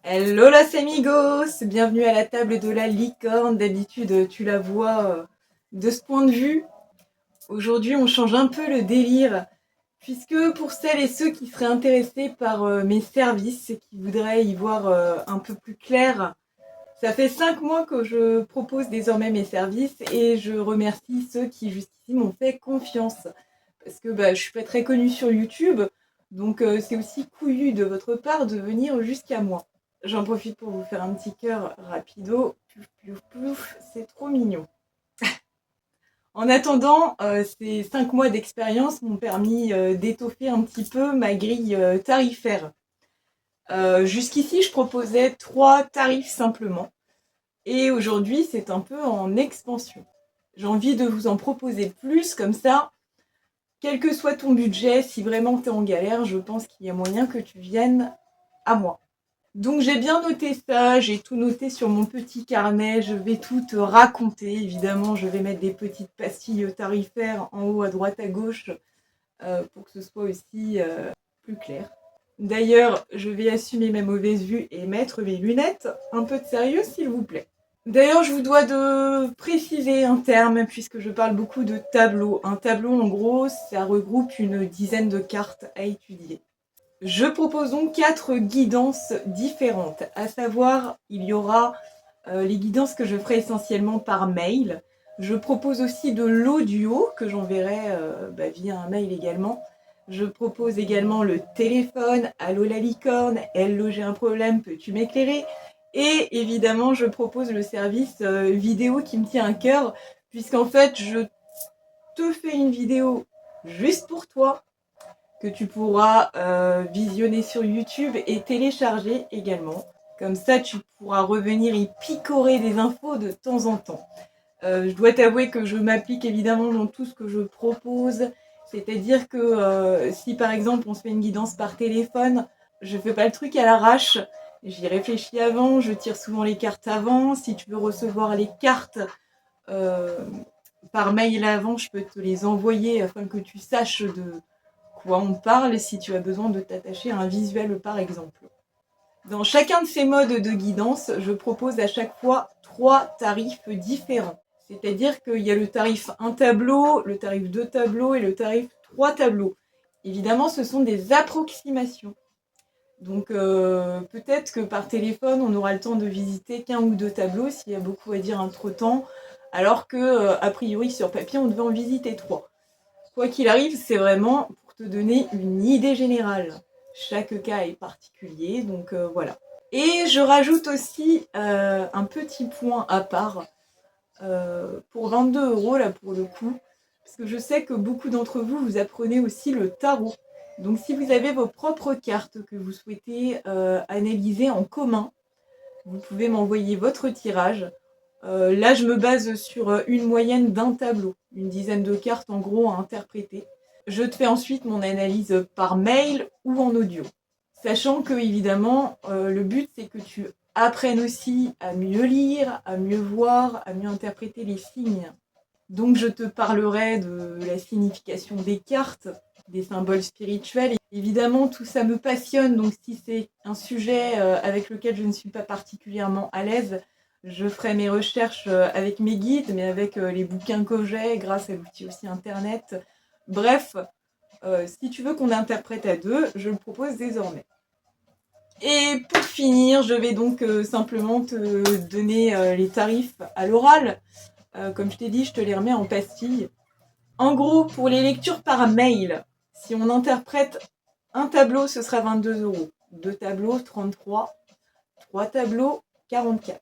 Hello las amigos, bienvenue à la table de la licorne. D'habitude tu la vois de ce point de vue. Aujourd'hui on change un peu le délire, puisque pour celles et ceux qui seraient intéressés par mes services et qui voudraient y voir un peu plus clair, ça fait 5 mois que je propose désormais mes services et je remercie ceux qui jusqu'ici m'ont fait confiance. Parce que je suis pas très connue sur YouTube, donc c'est aussi couillu de votre part de venir jusqu'à moi. J'en profite pour vous faire un petit cœur rapido. Plouf, plouf, plouf, c'est trop mignon. En attendant, ces 5 mois d'expérience m'ont permis d'étoffer un petit peu ma grille tarifaire. Jusqu'ici, je proposais 3 tarifs simplement. Et aujourd'hui, c'est un peu en expansion. J'ai envie de vous en proposer plus, comme ça, quel que soit ton budget, si vraiment tu es en galère, je pense qu'il y a moyen que tu viennes à moi. Donc j'ai bien noté ça, j'ai tout noté sur mon petit carnet, je vais tout te raconter. Évidemment, je vais mettre des petites pastilles tarifaires en haut, à droite, à gauche, pour que ce soit aussi plus clair. D'ailleurs, je vais assumer ma mauvaise vue et mettre mes lunettes. Un peu de sérieux, s'il vous plaît. D'ailleurs, je vous dois de préciser un terme, puisque je parle beaucoup de tableau. Un tableau, en gros, ça regroupe une dizaine de cartes à étudier. Je propose donc 4 guidances différentes, à savoir, il y aura les guidances que je ferai essentiellement par mail. Je propose aussi de l'audio, que j'enverrai via un mail également. Je propose également le téléphone, allô la licorne, hello j'ai un problème, peux-tu m'éclairer? Et évidemment, je propose le service vidéo qui me tient à cœur, puisqu'en fait, je te fais une vidéo juste pour toi, que tu pourras visionner sur YouTube et télécharger également. Comme ça, tu pourras revenir y picorer des infos de temps en temps. Je dois t'avouer que je m'applique évidemment dans tout ce que je propose. C'est-à-dire que si par exemple on se fait une guidance par téléphone, je fais pas le truc à l'arrache. J'y réfléchis avant, je tire souvent les cartes avant. Si tu veux recevoir les cartes par mail avant, je peux te les envoyer afin que tu saches de quoi on parle si tu as besoin de t'attacher à un visuel par exemple. Dans chacun de ces modes de guidance, je propose à chaque fois 3 tarifs différents. C'est-à-dire qu'il y a le tarif 1 tableau, le tarif 2 tableaux et le tarif 3 tableaux. Évidemment, ce sont des approximations. Donc peut-être que par téléphone, on aura le temps de visiter qu'un ou 2 tableaux s'il y a beaucoup à dire entre-temps, alors que a priori sur papier, on devait en visiter 3. Quoi qu'il arrive, c'est vraiment pour te donner une idée générale. Chaque cas est particulier, donc voilà. Et je rajoute aussi un petit point à part pour 22 € là pour le coup, parce que je sais que beaucoup d'entre vous, vous apprenez aussi le tarot. Donc si vous avez vos propres cartes que vous souhaitez analyser en commun, vous pouvez m'envoyer votre tirage. Là, je me base sur une moyenne d'un tableau, une dizaine de cartes en gros à interpréter. Je te fais ensuite mon analyse par mail ou en audio. Sachant que, évidemment, le but c'est que tu apprennes aussi à mieux lire, à mieux voir, à mieux interpréter les signes. Donc je te parlerai de la signification des cartes, des symboles spirituels. Évidemment, tout ça me passionne, donc si c'est un sujet avec lequel je ne suis pas particulièrement à l'aise, je ferai mes recherches avec mes guides, mais avec les bouquins que j'ai, grâce à l'outil aussi internet. Bref, si tu veux qu'on interprète à deux, je le propose désormais. Et pour finir, je vais donc simplement te donner les tarifs à l'oral. Comme je t'ai dit, je te les remets en pastilles. En gros, pour les lectures par mail, si on interprète un tableau, ce sera 22 €. 2 tableaux, 33. 3 tableaux, 44.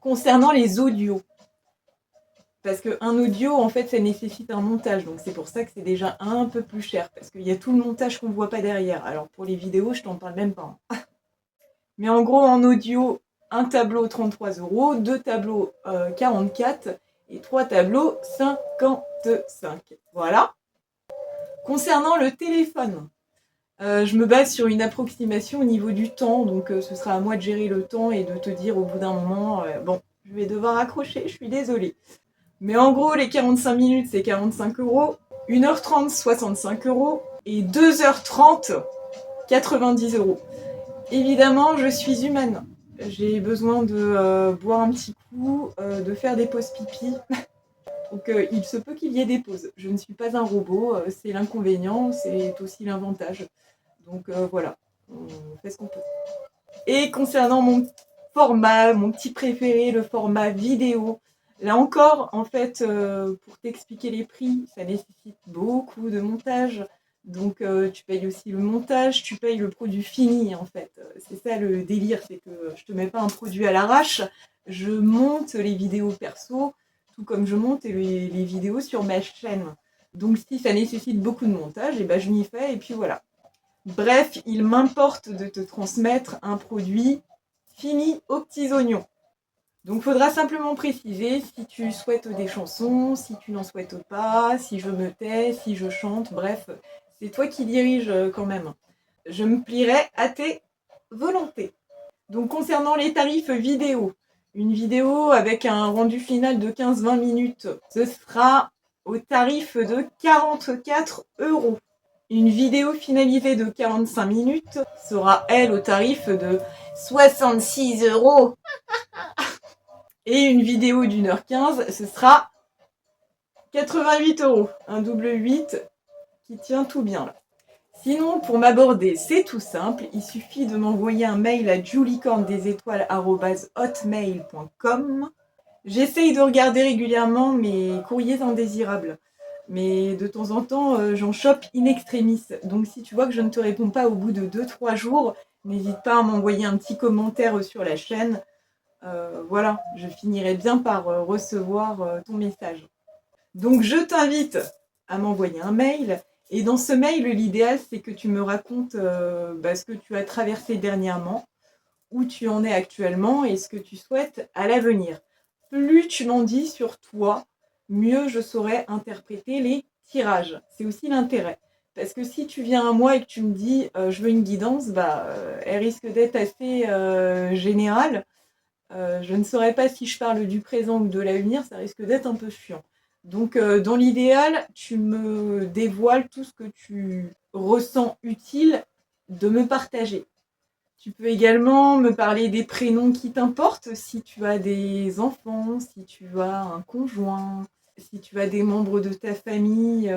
Concernant les audios, parce qu'un audio, en fait, ça nécessite un montage. Donc c'est pour ça que c'est déjà un peu plus cher. Parce qu'il y a tout le montage qu'on ne voit pas derrière. Alors pour les vidéos, je t'en parle même pas. Mais en gros, en audio, un tableau 33 €, 2 tableaux 44 et 3 tableaux 55. Voilà. Concernant le téléphone, je me base sur une approximation au niveau du temps, donc ce sera à moi de gérer le temps et de te dire au bout d'un moment, bon, je vais devoir accrocher, je suis désolée. Mais en gros, les 45 minutes, c'est 45 €, 1h30, 65 € et 2h30, 90 €. Évidemment, je suis humaine. J'ai besoin de boire un petit coup, de faire des pauses pipi. Donc il se peut qu'il y ait des pauses. Je ne suis pas un robot, c'est l'inconvénient, c'est aussi l'avantage. Donc voilà, on fait ce qu'on peut. Et concernant mon format, mon petit préféré, le format vidéo, là encore, en fait, pour t'expliquer les prix, ça nécessite beaucoup de montage. Donc tu payes aussi le montage, tu payes le produit fini en fait. C'est ça le délire, c'est que je te mets pas un produit à l'arrache, je monte les vidéos perso, tout comme je monte les vidéos sur ma chaîne. Donc si ça nécessite beaucoup de montage, et ben je m'y fais et puis voilà. Bref, il m'importe de te transmettre un produit fini aux petits oignons. Donc, il faudra simplement préciser si tu souhaites des chansons, si tu n'en souhaites pas, si je me tais, si je chante, bref, c'est toi qui dirige quand même. Je me plierai à tes volontés. Donc, concernant les tarifs vidéo, une vidéo avec un rendu final de 15-20 minutes, ce sera au tarif de 44 €. Une vidéo finalisée de 45 minutes sera, elle, au tarif de 66 €. Et une vidéo d'1h15, ce sera 88 €. Un double 8 qui tient tout bien là. Sinon, pour m'aborder, c'est tout simple. Il suffit de m'envoyer un mail à juliecorndesétoiles@hotmail.com. J'essaye de regarder régulièrement mes courriers indésirables. Mais de temps en temps, j'en chope in extremis. Donc si tu vois que je ne te réponds pas au bout de 2-3 jours, n'hésite pas à m'envoyer un petit commentaire sur la chaîne. Voilà, je finirai bien par recevoir ton message. Donc je t'invite à m'envoyer un mail. Et dans ce mail, l'idéal, c'est que tu me racontes ce que tu as traversé dernièrement, où tu en es actuellement et ce que tu souhaites à l'avenir. Plus tu m'en dis sur toi, mieux je saurai interpréter les tirages. C'est aussi l'intérêt. Parce que si tu viens à moi et que tu me dis je veux une guidance, elle risque d'être assez générale. Je ne saurais pas si je parle du présent ou de l'avenir, ça risque d'être un peu chiant. Donc dans l'idéal, tu me dévoiles tout ce que tu ressens utile de me partager. Tu peux également me parler des prénoms qui t'importent, si tu as des enfants, si tu as un conjoint, si tu as des membres de ta famille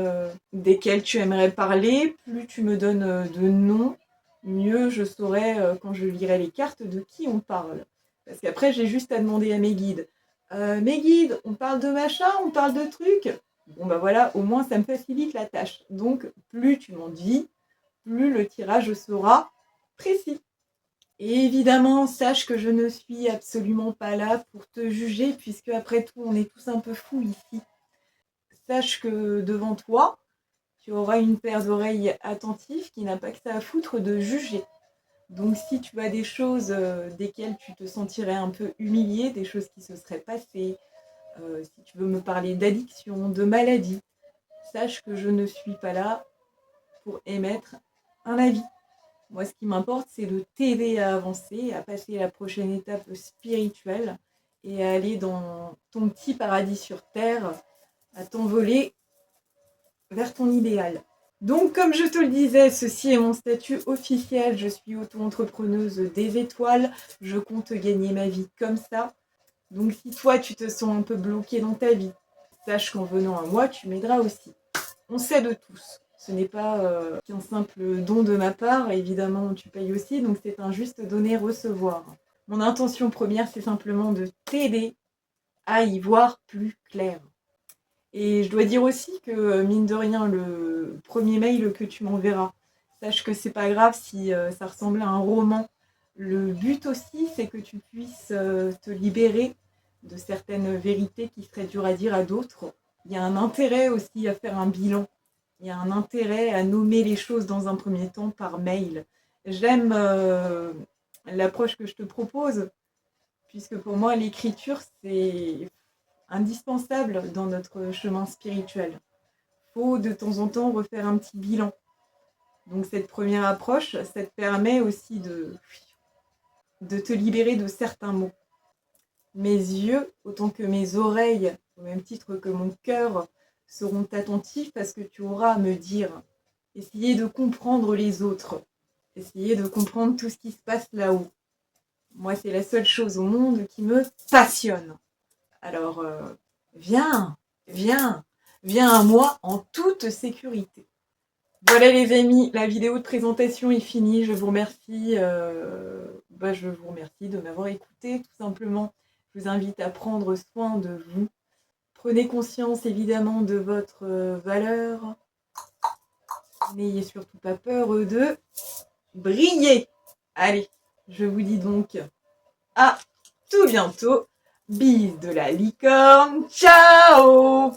desquels tu aimerais parler. Plus tu me donnes de noms, mieux je saurai quand je lirai les cartes de qui on parle. Parce qu'après, j'ai juste à demander à mes guides. Mes guides, on parle de machin, on parle de trucs. Bon voilà, au moins ça me facilite la tâche. Donc plus tu m'en dis, plus le tirage sera précis. Et évidemment, sache que je ne suis absolument pas là pour te juger, puisque après tout, on est tous un peu fous ici. Sache que devant toi, tu auras une paire d'oreilles attentives qui n'a pas que ça à foutre de juger. Donc si tu as des choses desquelles tu te sentirais un peu humilié, des choses qui se seraient passées, si tu veux me parler d'addiction, de maladie, sache que je ne suis pas là pour émettre un avis. Moi, ce qui m'importe, c'est de t'aider à avancer, à passer la prochaine étape spirituelle et à aller dans ton petit paradis sur Terre, à t'envoler vers ton idéal. Donc, comme je te le disais, ceci est mon statut officiel. Je suis auto-entrepreneuse des étoiles. Je compte gagner ma vie comme ça. Donc, si toi, tu te sens un peu bloqué dans ta vie, sache qu'en venant à moi, tu m'aideras aussi. On s'aide tous. Ce n'est pas qu'un simple don de ma part. Évidemment, tu payes aussi. Donc, c'est un juste donner-recevoir. Mon intention première, c'est simplement de t'aider à y voir plus clair. Et je dois dire aussi que, mine de rien, le premier mail que tu m'enverras, sache que c'est pas grave si ça ressemble à un roman. Le but aussi, c'est que tu puisses te libérer de certaines vérités qui seraient dures à dire à d'autres. Il y a un intérêt aussi à faire un bilan. Il y a un intérêt à nommer les choses dans un premier temps par mail. J'aime l'approche que je te propose, puisque pour moi, l'écriture, c'est indispensable dans notre chemin spirituel. Faut de temps en temps refaire un petit bilan. Donc cette première approche, ça te permet aussi de te libérer de certains mots. Mes yeux, autant que mes oreilles, au même titre que mon cœur, seront attentifs à ce que tu auras à me dire. Essayer de comprendre les autres. essayer de comprendre tout ce qui se passe là-haut. Moi, c'est la seule chose au monde qui me passionne. Alors, viens à moi en toute sécurité. Voilà les amis, la vidéo de présentation est finie. Je vous remercie, de m'avoir écouté tout simplement. Je vous invite à prendre soin de vous. Prenez conscience évidemment de votre valeur. N'ayez surtout pas peur de briller. Allez, je vous dis donc à tout bientôt. Bise de la licorne. Ciao!